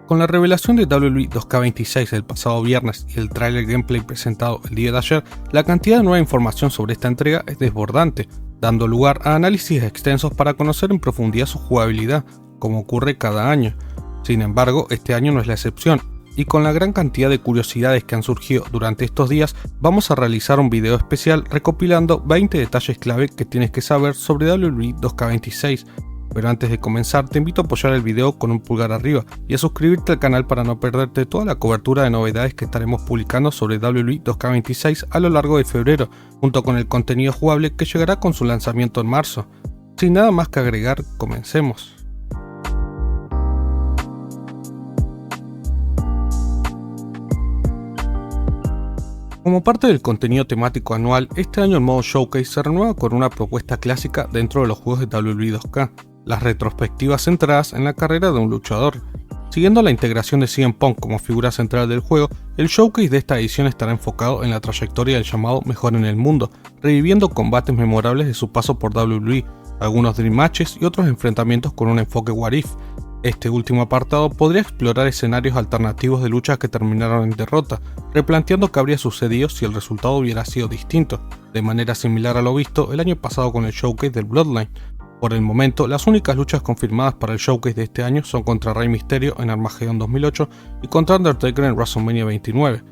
Con la revelación de WWE 2K26 el pasado viernes y el trailer gameplay presentado el día de ayer, la cantidad de nueva información sobre esta entrega es desbordante, dando lugar a análisis extensos para conocer en profundidad su jugabilidad, como ocurre cada año. Sin embargo, este año no es la excepción, y con la gran cantidad de curiosidades que han surgido durante estos días, vamos a realizar un video especial recopilando 20 detalles clave que tienes que saber sobre WWE 2K26. Pero antes de comenzar, te invito a apoyar el video con un pulgar arriba y a suscribirte al canal para no perderte toda la cobertura de novedades que estaremos publicando sobre WWE 2K26 a lo largo de febrero, junto con el contenido jugable que llegará con su lanzamiento en marzo. Sin nada más que agregar, comencemos. Como parte del contenido temático anual, este año el modo Showcase se renueva con una propuesta clásica dentro de los juegos de WWE 2K, las retrospectivas centradas en la carrera de un luchador. Siguiendo la integración de CM Punk como figura central del juego, el Showcase de esta edición estará enfocado en la trayectoria del llamado Mejor en el Mundo, reviviendo combates memorables de su paso por WWE, algunos Dream Matches y otros enfrentamientos con un enfoque What If. Este último apartado podría explorar escenarios alternativos de luchas que terminaron en derrota, replanteando qué habría sucedido si el resultado hubiera sido distinto, de manera similar a lo visto el año pasado con el Showcase del Bloodline. Por el momento, las únicas luchas confirmadas para el Showcase de este año son contra Rey Mysterio en Armageddon 2008 y contra Undertaker en WrestleMania 29.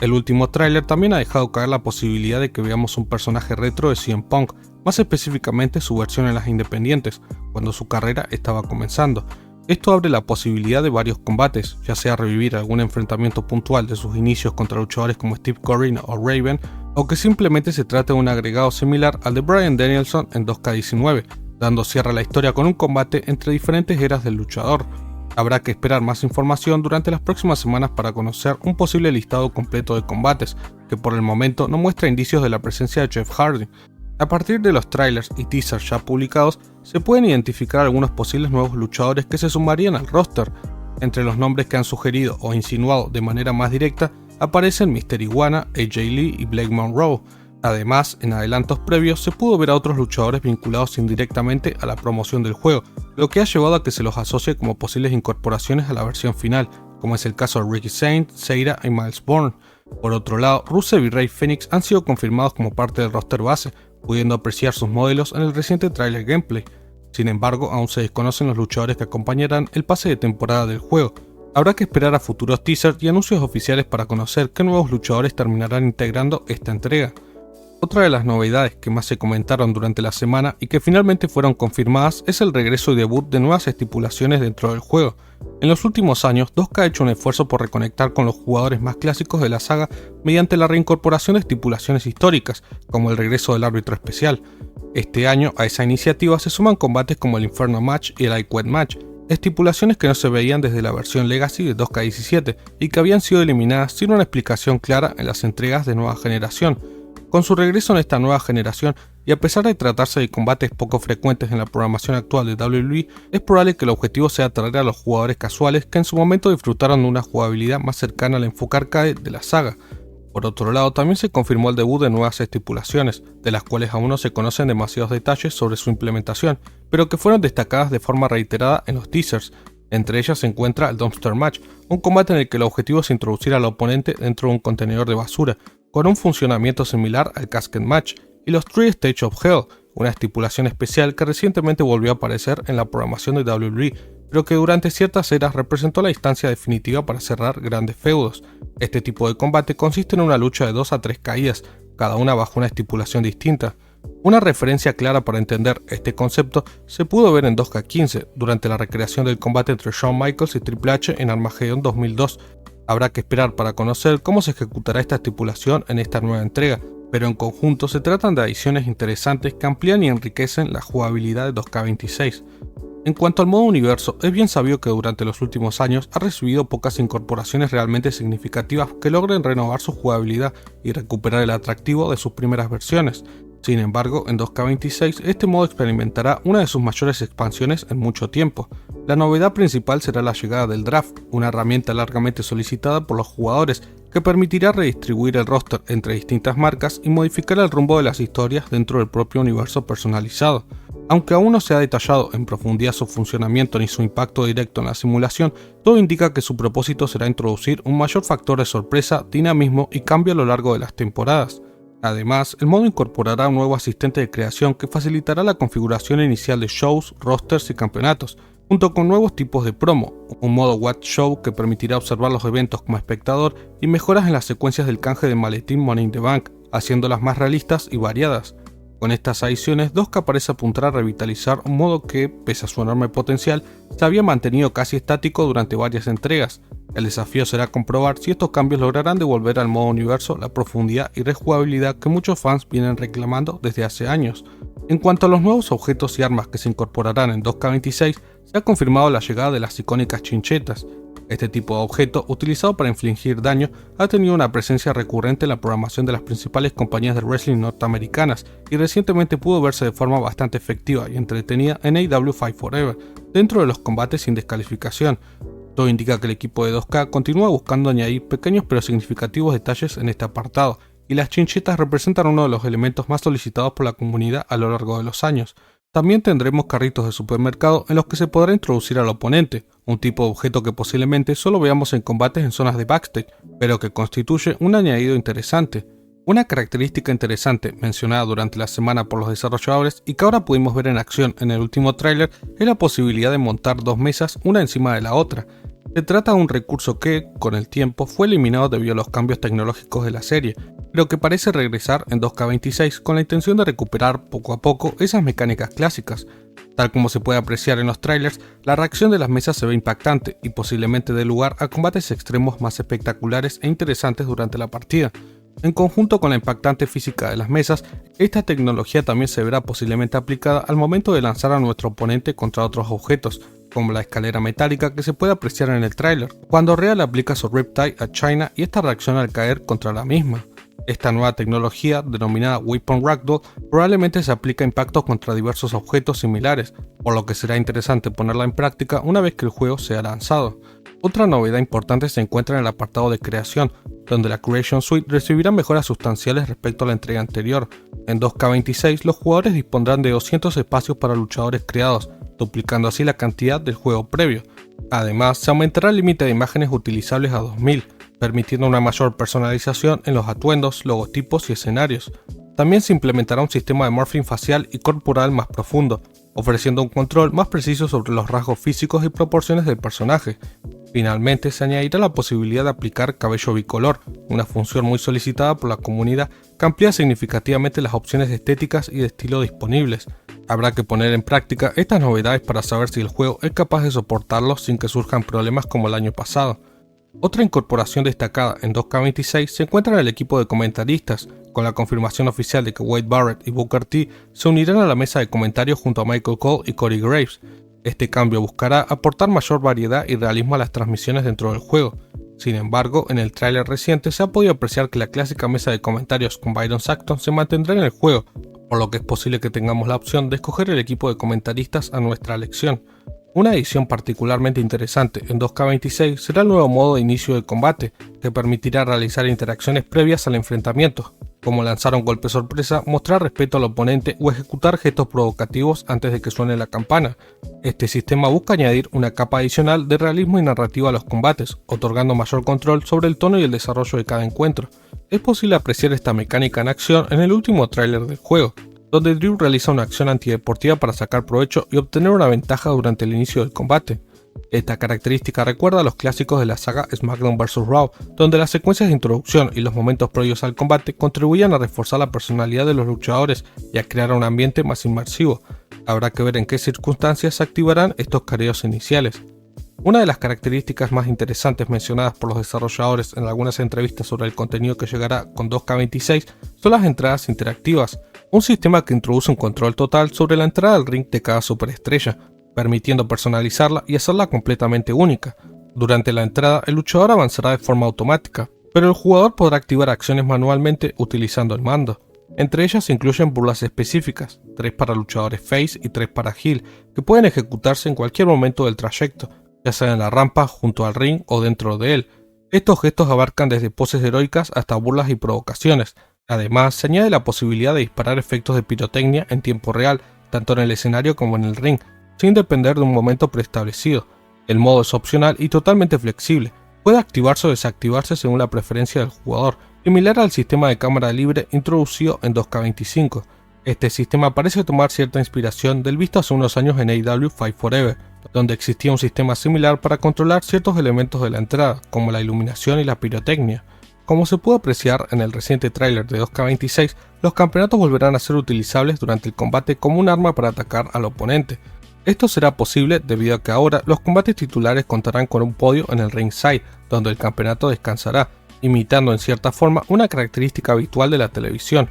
El último tráiler también ha dejado caer la posibilidad de que veamos un personaje retro de CM Punk, más específicamente su versión en las independientes, cuando su carrera estaba comenzando. Esto abre la posibilidad de varios combates, ya sea revivir algún enfrentamiento puntual de sus inicios contra luchadores como Steve Corino o Raven, o que simplemente se trate de un agregado similar al de Bryan Danielson en 2K19, dando cierre a la historia con un combate entre diferentes eras del luchador. Habrá que esperar más información durante las próximas semanas para conocer un posible listado completo de combates, que por el momento no muestra indicios de la presencia de Jeff Hardy. A partir de los trailers y teasers ya publicados, se pueden identificar algunos posibles nuevos luchadores que se sumarían al roster. Entre los nombres que han sugerido o insinuado de manera más directa aparecen Mr. Iguana, AJ Lee y Blake Monroe. Además, en adelantos previos se pudo ver a otros luchadores vinculados indirectamente a la promoción del juego, lo que ha llevado a que se los asocie como posibles incorporaciones a la versión final, como es el caso de Ricky Saint, Seira y Miles Bourne. Por otro lado, Rusev y Rey Fénix han sido confirmados como parte del roster base, pudiendo apreciar sus modelos en el reciente trailer gameplay. Sin embargo, aún se desconocen los luchadores que acompañarán el pase de temporada del juego. Habrá que esperar a futuros teasers y anuncios oficiales para conocer qué nuevos luchadores terminarán integrando esta entrega. Otra de las novedades que más se comentaron durante la semana y que finalmente fueron confirmadas es el regreso y debut de nuevas estipulaciones dentro del juego. En los últimos años, 2K ha hecho un esfuerzo por reconectar con los jugadores más clásicos de la saga mediante la reincorporación de estipulaciones históricas, como el regreso del árbitro especial. Este año a esa iniciativa se suman combates como el Inferno Match y el I Quit Match, estipulaciones que no se veían desde la versión Legacy de 2K17 y que habían sido eliminadas sin una explicación clara en las entregas de nueva generación. Con su regreso en esta nueva generación, y a pesar de tratarse de combates poco frecuentes en la programación actual de WWE, es probable que el objetivo sea atraer a los jugadores casuales que en su momento disfrutaron de una jugabilidad más cercana al enfoque arcade de la saga. Por otro lado, también se confirmó el debut de nuevas estipulaciones, de las cuales aún no se conocen demasiados detalles sobre su implementación, pero que fueron destacadas de forma reiterada en los teasers. Entre ellas se encuentra el Dumpster Match, un combate en el que el objetivo es introducir al oponente dentro de un contenedor de basura, con un funcionamiento similar al Casket Match, y los 3 Stage of Hell, una estipulación especial que recientemente volvió a aparecer en la programación de WWE, pero que durante ciertas eras representó la instancia definitiva para cerrar grandes feudos. Este tipo de combate consiste en una lucha de 2 a 3 caídas, cada una bajo una estipulación distinta. Una referencia clara para entender este concepto se pudo ver en 2K15, durante la recreación del combate entre Shawn Michaels y Triple H en Armageddon 2002. Habrá que esperar para conocer cómo se ejecutará esta estipulación en esta nueva entrega, pero en conjunto se tratan de adiciones interesantes que amplían y enriquecen la jugabilidad de 2K26. En cuanto al modo universo, es bien sabido que durante los últimos años ha recibido pocas incorporaciones realmente significativas que logren renovar su jugabilidad y recuperar el atractivo de sus primeras versiones. Sin embargo, en 2K26 este modo experimentará una de sus mayores expansiones en mucho tiempo. La novedad principal será la llegada del Draft, una herramienta largamente solicitada por los jugadores que permitirá redistribuir el roster entre distintas marcas y modificar el rumbo de las historias dentro del propio universo personalizado. Aunque aún no se ha detallado en profundidad su funcionamiento ni su impacto directo en la simulación, todo indica que su propósito será introducir un mayor factor de sorpresa, dinamismo y cambio a lo largo de las temporadas. Además, el modo incorporará un nuevo asistente de creación que facilitará la configuración inicial de shows, rosters y campeonatos, junto con nuevos tipos de promo, un modo Watch Show que permitirá observar los eventos como espectador y mejoras en las secuencias del canje de maletín Money in the Bank, haciéndolas más realistas y variadas. Con estas adiciones, 2K parece apuntar a revitalizar un modo que, pese a su enorme potencial, se había mantenido casi estático durante varias entregas. El desafío será comprobar si estos cambios lograrán devolver al modo universo la profundidad y rejugabilidad que muchos fans vienen reclamando desde hace años. En cuanto a los nuevos objetos y armas que se incorporarán en 2K26, se ha confirmado la llegada de las icónicas chinchetas. Este tipo de objeto, utilizado para infligir daño, ha tenido una presencia recurrente en la programación de las principales compañías de wrestling norteamericanas y recientemente pudo verse de forma bastante efectiva y entretenida en AEW Fight Forever, dentro de los combates sin descalificación. Todo indica que el equipo de 2K continúa buscando añadir pequeños pero significativos detalles en este apartado, y las chinchetas representan uno de los elementos más solicitados por la comunidad a lo largo de los años. También tendremos carritos de supermercado en los que se podrá introducir al oponente, un tipo de objeto que posiblemente solo veamos en combates en zonas de backstage, pero que constituye un añadido interesante. Una característica interesante mencionada durante la semana por los desarrolladores y que ahora pudimos ver en acción en el último tráiler es la posibilidad de montar dos mesas una encima de la otra. Se trata de un recurso que, con el tiempo, fue eliminado debido a los cambios tecnológicos de la serie, pero que parece regresar en 2K26 con la intención de recuperar poco a poco esas mecánicas clásicas. Tal como se puede apreciar en los trailers, la reacción de las mesas se ve impactante y posiblemente dé lugar a combates extremos más espectaculares e interesantes durante la partida. En conjunto con la impactante física de las mesas, esta tecnología también se verá posiblemente aplicada al momento de lanzar a nuestro oponente contra otros objetos, como la escalera metálica que se puede apreciar en el tráiler, cuando Real aplica su Riptide a China y esta reacciona al caer contra la misma. Esta nueva tecnología, denominada Weapon Ragdoll, probablemente se aplica a impactos contra diversos objetos similares, por lo que será interesante ponerla en práctica una vez que el juego sea lanzado. Otra novedad importante se encuentra en el apartado de creación, donde la Creation Suite recibirá mejoras sustanciales respecto a la entrega anterior. En 2K26 los jugadores dispondrán de 200 espacios para luchadores creados, duplicando así la cantidad del juego previo. Además, se aumentará el límite de imágenes utilizables a 2000, permitiendo una mayor personalización en los atuendos, logotipos y escenarios. También se implementará un sistema de morphing facial y corporal más profundo, ofreciendo un control más preciso sobre los rasgos físicos y proporciones del personaje. Finalmente, se añadirá la posibilidad de aplicar cabello bicolor, una función muy solicitada por la comunidad que amplía significativamente las opciones estéticas y de estilo disponibles. Habrá que poner en práctica estas novedades para saber si el juego es capaz de soportarlos sin que surjan problemas como el año pasado. Otra incorporación destacada en 2K26 se encuentra en el equipo de comentaristas, con la confirmación oficial de que Wade Barrett y Booker T se unirán a la mesa de comentarios junto a Michael Cole y Corey Graves. Este cambio buscará aportar mayor variedad y realismo a las transmisiones dentro del juego. Sin embargo, en el tráiler reciente se ha podido apreciar que la clásica mesa de comentarios con Byron Saxton se mantendrá en el juego, por lo que es posible que tengamos la opción de escoger el equipo de comentaristas a nuestra elección. Una adición particularmente interesante en 2K26 será el nuevo modo de inicio de combate, que permitirá realizar interacciones previas al enfrentamiento, como lanzar un golpe sorpresa, mostrar respeto al oponente o ejecutar gestos provocativos antes de que suene la campana. Este sistema busca añadir una capa adicional de realismo y narrativa a los combates, otorgando mayor control sobre el tono y el desarrollo de cada encuentro. Es posible apreciar esta mecánica en acción en el último tráiler del juego, donde Drew realiza una acción antideportiva para sacar provecho y obtener una ventaja durante el inicio del combate. Esta característica recuerda a los clásicos de la saga SmackDown vs. Raw, donde las secuencias de introducción y los momentos previos al combate contribuían a reforzar la personalidad de los luchadores y a crear un ambiente más inmersivo. Habrá que ver en qué circunstancias se activarán estos careos iniciales. Una de las características más interesantes mencionadas por los desarrolladores en algunas entrevistas sobre el contenido que llegará con 2K26 son las entradas interactivas, un sistema que introduce un control total sobre la entrada al ring de cada superestrella, permitiendo personalizarla y hacerla completamente única. Durante la entrada, el luchador avanzará de forma automática, pero el jugador podrá activar acciones manualmente utilizando el mando. Entre ellas se incluyen burlas específicas, 3 para luchadores face y 3 para heel, que pueden ejecutarse en cualquier momento del trayecto, ya sea en la rampa, junto al ring o dentro de él. Estos gestos abarcan desde poses heroicas hasta burlas y provocaciones. Además, se añade la posibilidad de disparar efectos de pirotecnia en tiempo real, tanto en el escenario como en el ring, sin depender de un momento preestablecido. El modo es opcional y totalmente flexible, puede activarse o desactivarse según la preferencia del jugador, similar al sistema de cámara libre introducido en 2K25. Este sistema parece tomar cierta inspiración del visto hace unos años en AEW Fight Forever, donde existía un sistema similar para controlar ciertos elementos de la entrada, como la iluminación y la pirotecnia. Como se pudo apreciar en el reciente tráiler de 2K26, los campeonatos volverán a ser utilizables durante el combate como un arma para atacar al oponente. Esto será posible debido a que ahora los combates titulares contarán con un podio en el ringside, donde el campeonato descansará, imitando en cierta forma una característica habitual de la televisión.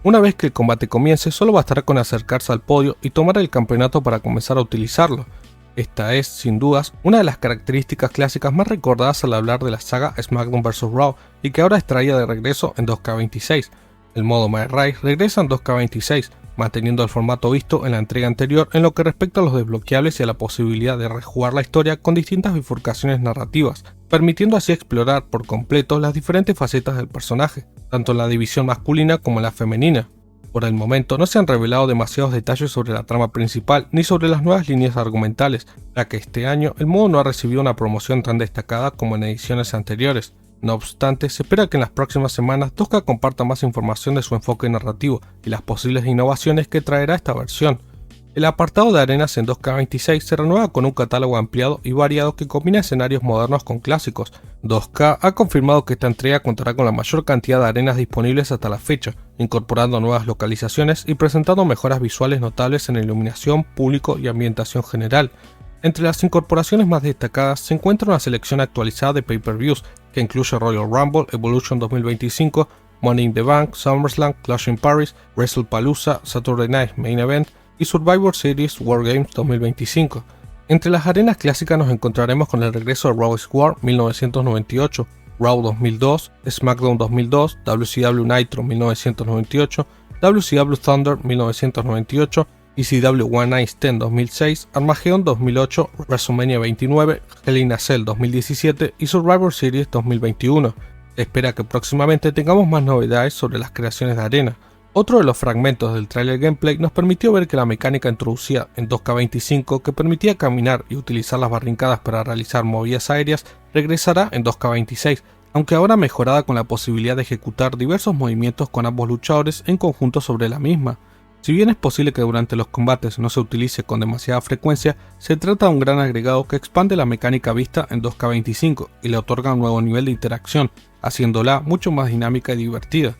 Una vez que el combate comience, solo bastará con acercarse al podio y tomar el campeonato para comenzar a utilizarlo. Esta es, sin dudas, una de las características clásicas más recordadas al hablar de la saga SmackDown vs. Raw y que ahora es traída de regreso en 2K26. El modo My Rise regresa en 2K26, manteniendo el formato visto en la entrega anterior en lo que respecta a los desbloqueables y a la posibilidad de rejugar la historia con distintas bifurcaciones narrativas, permitiendo así explorar por completo las diferentes facetas del personaje, tanto en la división masculina como en la femenina. Por el momento no se han revelado demasiados detalles sobre la trama principal ni sobre las nuevas líneas argumentales, ya que este año el modo no ha recibido una promoción tan destacada como en ediciones anteriores. No obstante, se espera que en las próximas semanas 2K comparta más información de su enfoque narrativo y las posibles innovaciones que traerá esta versión. El apartado de arenas en 2K26 se renueva con un catálogo ampliado y variado que combina escenarios modernos con clásicos. 2K ha confirmado que esta entrega contará con la mayor cantidad de arenas disponibles hasta la fecha, incorporando nuevas localizaciones y presentando mejoras visuales notables en iluminación, público y ambientación general. Entre las incorporaciones más destacadas se encuentra una selección actualizada de pay-per-views que incluye Royal Rumble, Evolution 2025, Money in the Bank, SummerSlam, Clash in Paris, WrestlePalooza, Saturday Night Main Event y Survivor Series War Games 2025. Entre las arenas clásicas nos encontraremos con el regreso de Raw War 1998, Raw 2002, SmackDown 2002, WCW Nitro 1998, WCW Thunder 1998, ECW One Night Stand 2006, Armageddon 2008, WrestleMania 29, Hell in a Cell 2017 y Survivor Series 2021. Se espera que próximamente tengamos más novedades sobre las creaciones de arena. Otro de los fragmentos del trailer gameplay nos permitió ver que la mecánica introducida en 2K25 que permitía caminar y utilizar las barricadas para realizar movidas aéreas regresará en 2K26, aunque ahora mejorada con la posibilidad de ejecutar diversos movimientos con ambos luchadores en conjunto sobre la misma. Si bien es posible que durante los combates no se utilice con demasiada frecuencia, se trata de un gran agregado que expande la mecánica vista en 2K25 y le otorga un nuevo nivel de interacción, haciéndola mucho más dinámica y divertida.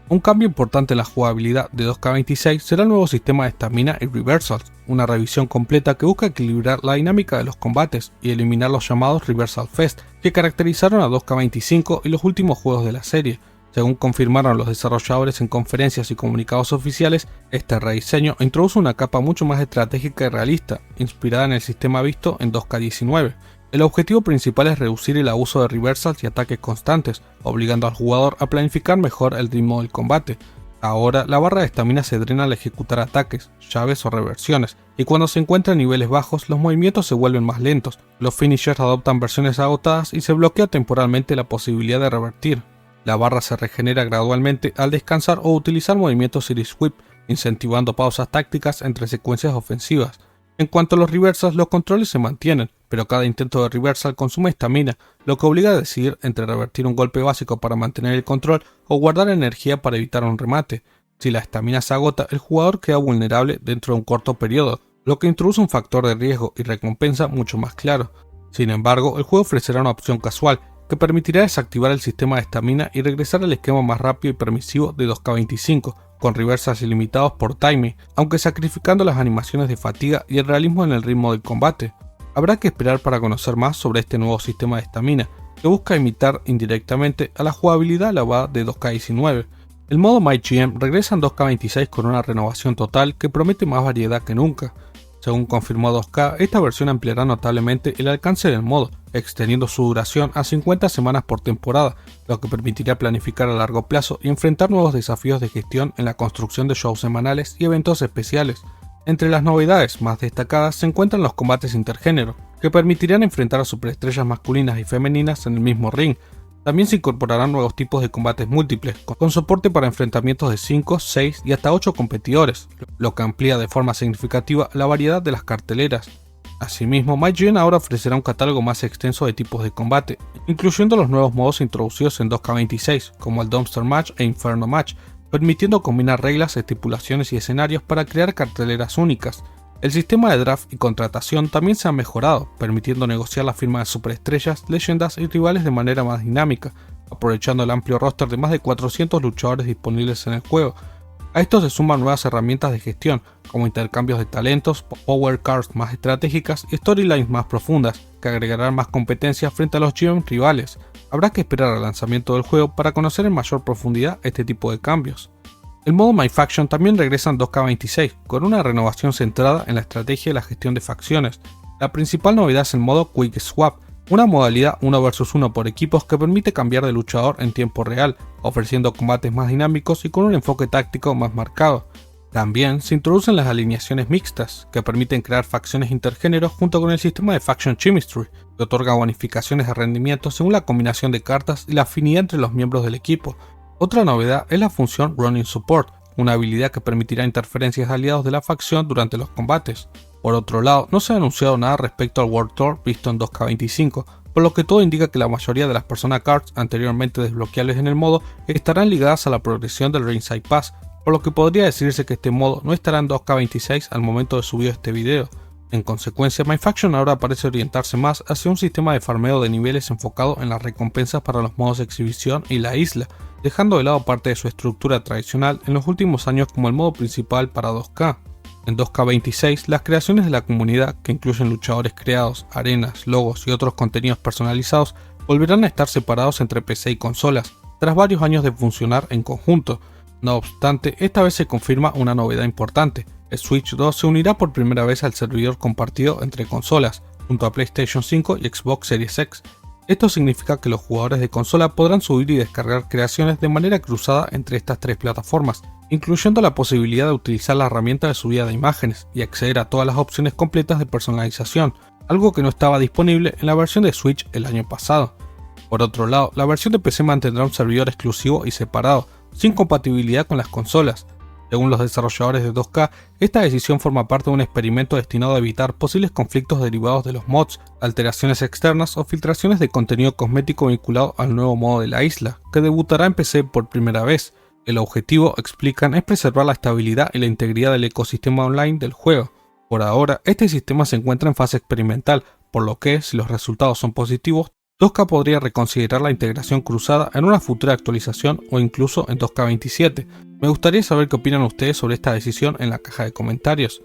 Un cambio importante en la jugabilidad de 2K26 será el nuevo sistema de estamina y reversals, una revisión completa que busca equilibrar la dinámica de los combates y eliminar los llamados Reversal Fest que caracterizaron a 2K25 y los últimos juegos de la serie. Según confirmaron los desarrolladores en conferencias y comunicados oficiales, este rediseño introduce una capa mucho más estratégica y realista, inspirada en el sistema visto en 2K19. El objetivo principal es reducir el abuso de reversals y ataques constantes, obligando al jugador a planificar mejor el ritmo del combate. Ahora, la barra de estamina se drena al ejecutar ataques, llaves o reversiones, y cuando se encuentra en niveles bajos, los movimientos se vuelven más lentos, los finishers adoptan versiones agotadas y se bloquea temporalmente la posibilidad de revertir. La barra se regenera gradualmente al descansar o utilizar movimientos Series Whip, incentivando pausas tácticas entre secuencias ofensivas. En cuanto a los reversals, los controles se mantienen, pero cada intento de reversal consume estamina, lo que obliga a decidir entre revertir un golpe básico para mantener el control o guardar energía para evitar un remate. Si la estamina se agota, el jugador queda vulnerable dentro de un corto periodo, lo que introduce un factor de riesgo y recompensa mucho más claro. Sin embargo, el juego ofrecerá una opción casual, que permitirá desactivar el sistema de estamina y regresar al esquema más rápido y permisivo de 2K25, con reversals ilimitados por timing, aunque sacrificando las animaciones de fatiga y el realismo en el ritmo del combate. Habrá que esperar para conocer más sobre este nuevo sistema de estamina, que busca imitar indirectamente a la jugabilidad alabada de 2K19. El modo MyGM regresa en 2K26 con una renovación total que promete más variedad que nunca. Según confirmó 2K, esta versión ampliará notablemente el alcance del modo, extendiendo su duración a 50 semanas por temporada, lo que permitirá planificar a largo plazo y enfrentar nuevos desafíos de gestión en la construcción de shows semanales y eventos especiales. Entre las novedades más destacadas se encuentran los combates intergénero, que permitirán enfrentar a superestrellas masculinas y femeninas en el mismo ring. También se incorporarán nuevos tipos de combates múltiples, con soporte para enfrentamientos de 5, 6 y hasta 8 competidores, lo que amplía de forma significativa la variedad de las carteleras. Asimismo, MyGN ahora ofrecerá un catálogo más extenso de tipos de combate, incluyendo los nuevos modos introducidos en 2K26, como el Dumpster Match e Inferno Match, permitiendo combinar reglas, estipulaciones y escenarios para crear carteleras únicas. El sistema de draft y contratación también se ha mejorado, permitiendo negociar la firma de superestrellas, leyendas y rivales de manera más dinámica, aprovechando el amplio roster de más de 400 luchadores disponibles en el juego. A esto se suman nuevas herramientas de gestión, como intercambios de talentos, power cards más estratégicas y storylines más profundas, que agregarán más competencia frente a los GM rivales. Habrá que esperar al lanzamiento del juego para conocer en mayor profundidad este tipo de cambios. El modo My Faction también regresa en 2K26, con una renovación centrada en la estrategia y la gestión de facciones. La principal novedad es el modo Quick Swap, una modalidad 1 vs 1 por equipos que permite cambiar de luchador en tiempo real, ofreciendo combates más dinámicos y con un enfoque táctico más marcado. También se introducen las alineaciones mixtas, que permiten crear facciones intergéneros junto con el sistema de Faction Chemistry, que otorga bonificaciones de rendimiento según la combinación de cartas y la afinidad entre los miembros del equipo. Otra novedad es la función Running Support, una habilidad que permitirá interferencias de aliados de la facción durante los combates. Por otro lado, no se ha anunciado nada respecto al World Tour visto en 2K25, por lo que todo indica que la mayoría de las Persona Cards anteriormente desbloqueables en el modo estarán ligadas a la progresión del Ringside Pass, por lo que podría decirse que este modo no estará en 2K26 al momento de subir este video. En consecuencia, MyFaction ahora parece orientarse más hacia un sistema de farmeo de niveles enfocado en las recompensas para los modos de exhibición y la isla, dejando de lado parte de su estructura tradicional en los últimos años como el modo principal para 2K. En 2K26, las creaciones de la comunidad, que incluyen luchadores creados, arenas, logos y otros contenidos personalizados, volverán a estar separados entre PC y consolas, tras varios años de funcionar en conjunto. No obstante, esta vez se confirma una novedad importante: el Switch 2 se unirá por primera vez al servidor compartido entre consolas, junto a PlayStation 5 y Xbox Series X. Esto significa que los jugadores de consola podrán subir y descargar creaciones de manera cruzada entre estas tres plataformas, incluyendo la posibilidad de utilizar la herramienta de subida de imágenes y acceder a todas las opciones completas de personalización, algo que no estaba disponible en la versión de Switch el año pasado. Por otro lado, la versión de PC mantendrá un servidor exclusivo y separado, sin compatibilidad con las consolas. Según los desarrolladores de 2K, esta decisión forma parte de un experimento destinado a evitar posibles conflictos derivados de los mods, alteraciones externas o filtraciones de contenido cosmético vinculado al nuevo modo de la isla, que debutará en PC por primera vez. El objetivo, explican, es preservar la estabilidad y la integridad del ecosistema online del juego. Por ahora, este sistema se encuentra en fase experimental, por lo que, si los resultados son positivos, 2K podría reconsiderar la integración cruzada en una futura actualización o incluso en 2K27. Me gustaría saber qué opinan ustedes sobre esta decisión en la caja de comentarios.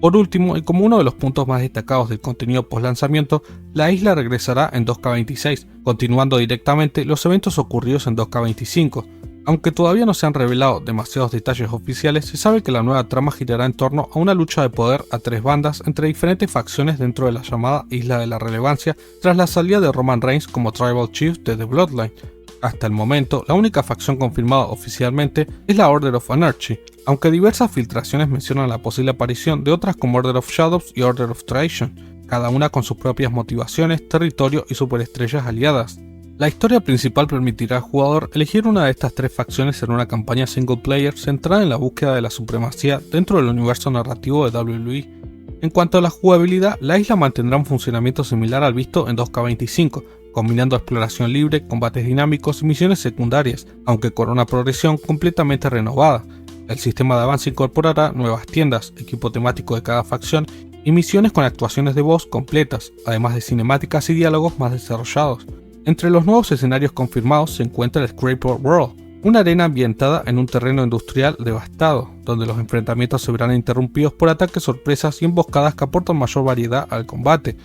Por último, y como uno de los puntos más destacados del contenido post lanzamiento, la isla regresará en 2K26, continuando directamente los eventos ocurridos en 2K25. Aunque todavía no se han revelado demasiados detalles oficiales, se sabe que la nueva trama girará en torno a una lucha de poder a tres bandas entre diferentes facciones dentro de la llamada Isla de la Relevancia, tras la salida de Roman Reigns como Tribal Chief de The Bloodline. Hasta el momento, la única facción confirmada oficialmente es la Order of Anarchy, aunque diversas filtraciones mencionan la posible aparición de otras como Order of Shadows y Order of Tradition, cada una con sus propias motivaciones, territorio y superestrellas aliadas. La historia principal permitirá al jugador elegir una de estas tres facciones en una campaña single player centrada en la búsqueda de la supremacía dentro del universo narrativo de WWE. En cuanto a la jugabilidad, la isla mantendrá un funcionamiento similar al visto en 2K25, combinando exploración libre, combates dinámicos y misiones secundarias, aunque con una progresión completamente renovada. El sistema de avance incorporará nuevas tiendas, equipo temático de cada facción y misiones con actuaciones de voz completas, además de cinemáticas y diálogos más desarrollados. Entre los nuevos escenarios confirmados se encuentra el Scraper World, una arena ambientada en un terreno industrial devastado, donde los enfrentamientos se verán interrumpidos por ataques sorpresas y emboscadas que aportan mayor variedad al combate.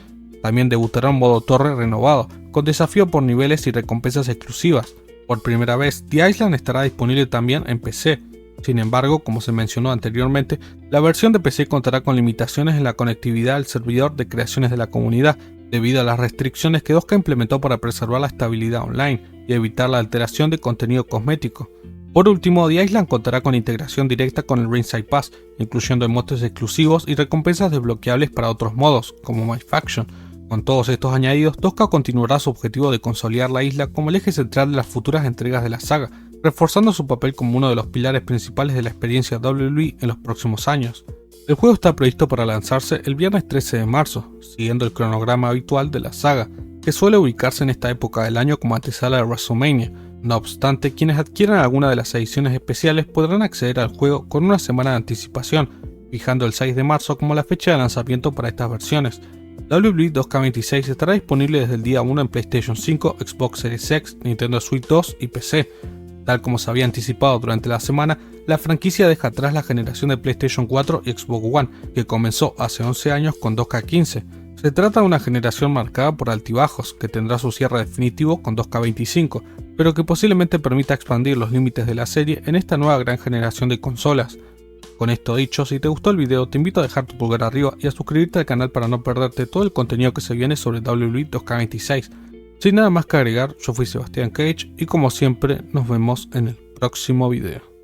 También debutará un modo torre renovado, con desafío por niveles y recompensas exclusivas. Por primera vez, The Island estará disponible también en PC. Sin embargo, como se mencionó anteriormente, la versión de PC contará con limitaciones en la conectividad al servidor de creaciones de la comunidad, debido a las restricciones que 2K implementó para preservar la estabilidad online y evitar la alteración de contenido cosmético. Por último, The Island contará con integración directa con el Ringside Pass, incluyendo emotes exclusivos y recompensas desbloqueables para otros modos, como My Faction. Con todos estos añadidos, 2K continuará su objetivo de consolidar la isla como el eje central de las futuras entregas de la saga, reforzando su papel como uno de los pilares principales de la experiencia WWE en los próximos años. El juego está previsto para lanzarse el viernes 13 de marzo, siguiendo el cronograma habitual de la saga, que suele ubicarse en esta época del año como antesala de WrestleMania. No obstante, quienes adquieran alguna de las ediciones especiales podrán acceder al juego con una semana de anticipación, fijando el 6 de marzo como la fecha de lanzamiento para estas versiones. WWE 2K26 estará disponible desde el día 1 en PlayStation 5, Xbox Series X, Nintendo Switch 2 y PC. Tal como se había anticipado durante la semana, la franquicia deja atrás la generación de PlayStation 4 y Xbox One, que comenzó hace 11 años con 2K15. Se trata de una generación marcada por altibajos, que tendrá su cierre definitivo con 2K25, pero que posiblemente permita expandir los límites de la serie en esta nueva gran generación de consolas. Con esto dicho, si te gustó el video te invito a dejar tu pulgar arriba y a suscribirte al canal para no perderte todo el contenido que se viene sobre WWE 2K26. Sin nada más que agregar, yo fui Sebastián Cage y como siempre nos vemos en el próximo video.